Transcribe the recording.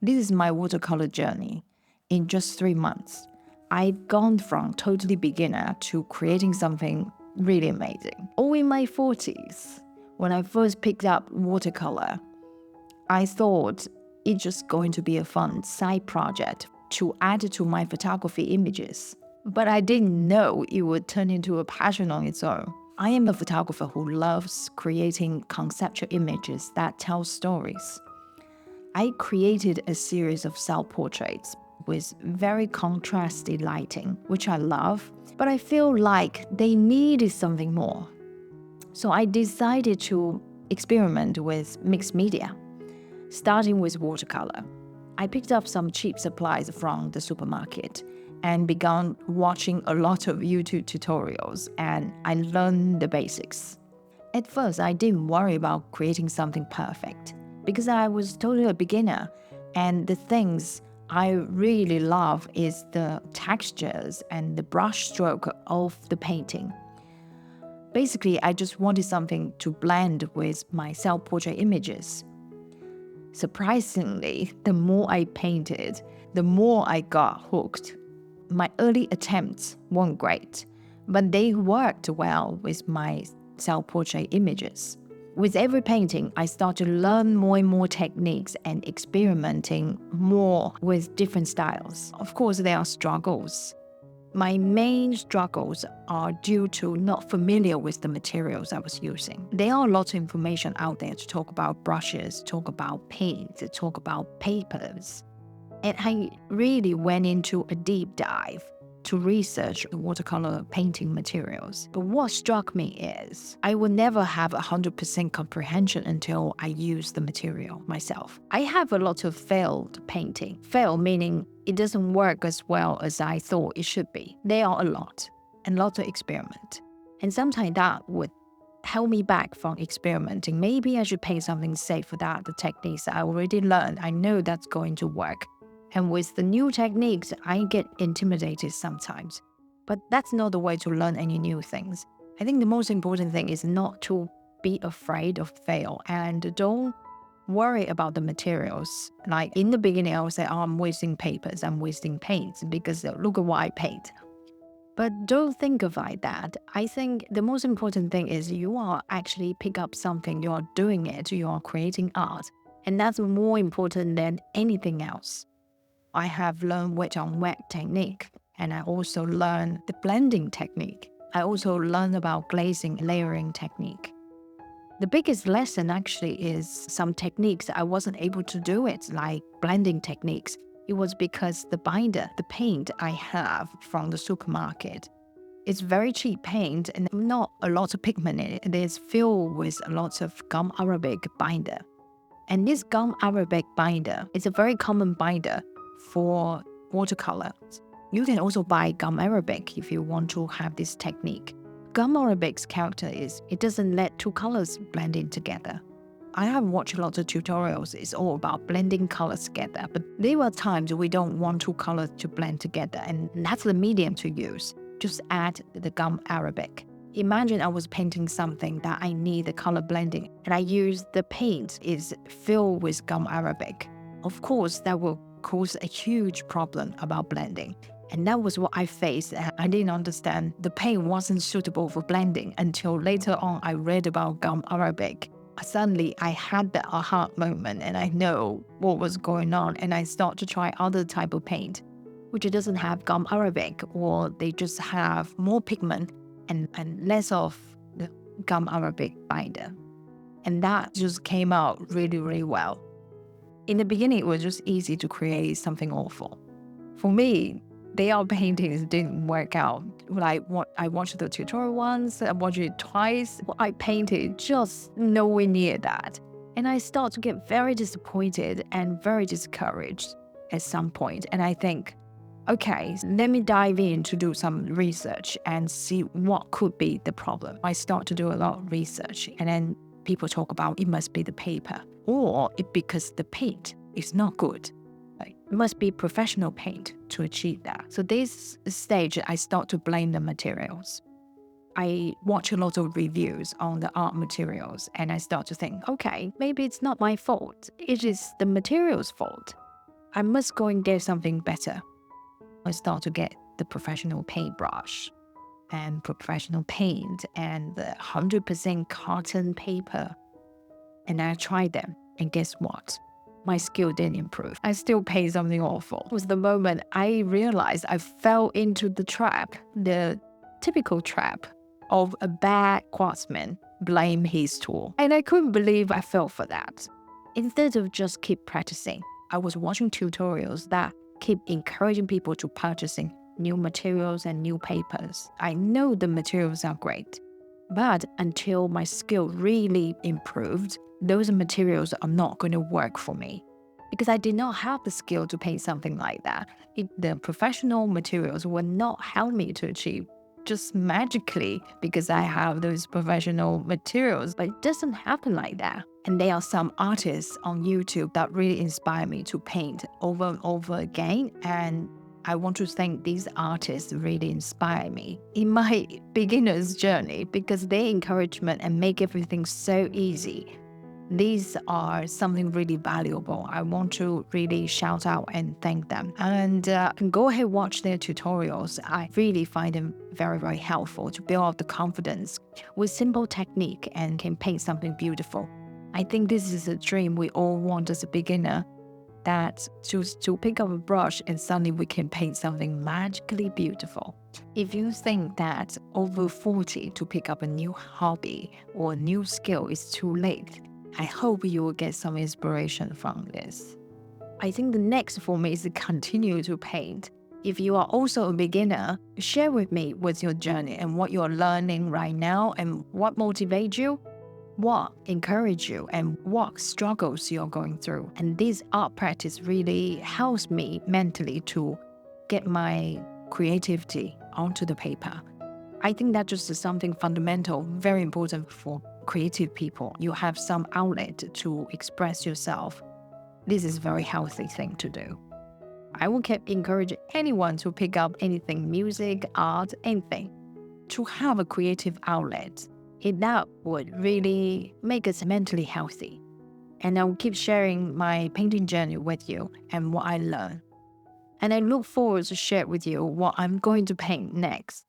This is my watercolor journey. In just 3 months, I've gone from totally beginner to creating something really amazing. All in my 40s, when I first picked up watercolor, I thought it's just going to be a fun side project to add to my photography images. But I didn't know it would turn into a passion on its own. I am a photographer who loves creating conceptual images that tell stories. I created a series of self-portraits with very contrasty lighting, which I love, but I feel like they needed something more. So I decided to experiment with mixed media, starting with watercolor. I picked up some cheap supplies from the supermarket and began watching a lot of YouTube tutorials, and I learned the basics. At first, I didn't worry about creating something perfect because I was totally a beginner, and the things I really love is the textures and the brush stroke of the painting. Basically, I just wanted something to blend with my self-portrait images. Surprisingly, the more I painted, the more I got hooked. My early attempts weren't great, but they worked well with my self-portrait images. With every painting, I started to learn more and more techniques and experimenting more with different styles. Of course, there are struggles. My main struggles are due to not familiar with the materials I was using. There are a lot of information out there to talk about brushes, talk about paints, talk about papers. And I really went into a deep dive to research watercolor painting materials. But what struck me is I will never have 100% comprehension until I use the material myself. I have a lot of failed painting. Fail meaning it doesn't work as well as I thought it should be. There are a lot, and lots of experiment. And sometimes that would held me back from experimenting. Maybe I should paint something safe for that. The techniques I already learned, I know that's going to work. And with the new techniques, I get intimidated sometimes. But that's not the way to learn any new things. I think the most important thing is not to be afraid of fail and don't worry about the materials. Like in the beginning, I would say, oh, I'm wasting papers, I'm wasting paints because look at what I paint. But don't think of like that. I think the most important thing is you are actually pick up something, you are doing it, you are creating art. And that's more important than anything else. I have learned wet on wet technique, and I also learned the blending technique. I also learned about glazing layering technique. The biggest lesson actually is some techniques I wasn't able to do it, like blending techniques. It was because the binder, the paint I have from the supermarket, it's very cheap paint and not a lot of pigment in it. It is filled with a lot of gum arabic binder. And this gum arabic binder is a very common binder for watercolor. You can also buy gum arabic if you want to have this technique. Gum arabic's character is it doesn't let two colors blend in together. I have watched a lot of tutorials, it's all about blending colors together, but there are times we don't want two colors to blend together, and that's the medium to use. Just add the gum arabic. Imagine I was painting something that I need the color blending, and I use the paint is filled with gum arabic. Of course, that will cause a huge problem about blending. And that was what I faced. I didn't understand the paint wasn't suitable for blending until later on I read about gum arabic. Suddenly I had that aha moment and I know what was going on, and I start to try other type of paint, which doesn't have gum arabic, or they just have more pigment and less of the gum arabic binder. And that just came out really, really well. In the beginning, it was just easy to create something awful. For me, they are paintings didn't work out. Like what I watched the tutorial once, I watched it twice. What I painted just nowhere near that. And I start to get very disappointed and very discouraged at some point. And I think, okay, let me dive in to do some research and see what could be the problem. I start to do a lot of research, and then people talk about it must be the paper, or it because the paint is not good. Like, it must be professional paint to achieve that. So this stage, I start to blame the materials. I watch a lot of reviews on the art materials, and I start to think, okay, maybe it's not my fault. It is the material's fault. I must go and get something better. I start to get the professional paintbrush and professional paint and the 100% cotton paper. And I tried them, and guess what? My skill didn't improve. I still paid something awful. It was the moment I realized I fell into the trap, the typical trap of a bad craftsman blame his tool. And I couldn't believe I fell for that. Instead of just keep practicing, I was watching tutorials that keep encouraging people to purchasing new materials and new papers. I know the materials are great, but until my skill really improved, those materials are not going to work for me because I did not have the skill to paint something like that. The professional materials will not help me to achieve just magically because I have those professional materials, but it doesn't happen like that. And there are some artists on YouTube that really inspire me to paint over and over again. And I want to thank these artists really inspire me in my beginner's journey because their encouragement and make everything so easy. These are something really valuable. I want to really shout out and thank them. And go ahead watch their tutorials. I really find them very, very helpful to build up the confidence with simple technique and can paint something beautiful. I think this is a dream we all want as a beginner, that to pick up a brush and suddenly we can paint something magically beautiful. If you think that over 40 to pick up a new hobby or a new skill is too late, I hope you will get some inspiration from this. I think the next for me is to continue to paint. If you are also a beginner, share with me what's your journey and what you're learning right now and what motivates you, what encourages you, and what struggles you're going through. And this art practice really helps me mentally to get my creativity onto the paper. I think that just is something fundamental, very important for creative people. You have some outlet to express yourself. This is a very healthy thing to do. I will keep encouraging anyone to pick up anything, music, art, anything, to have a creative outlet. That would really make us mentally healthy. And I will keep sharing my painting journey with you and what I learned. And I look forward to share with you what I'm going to paint next.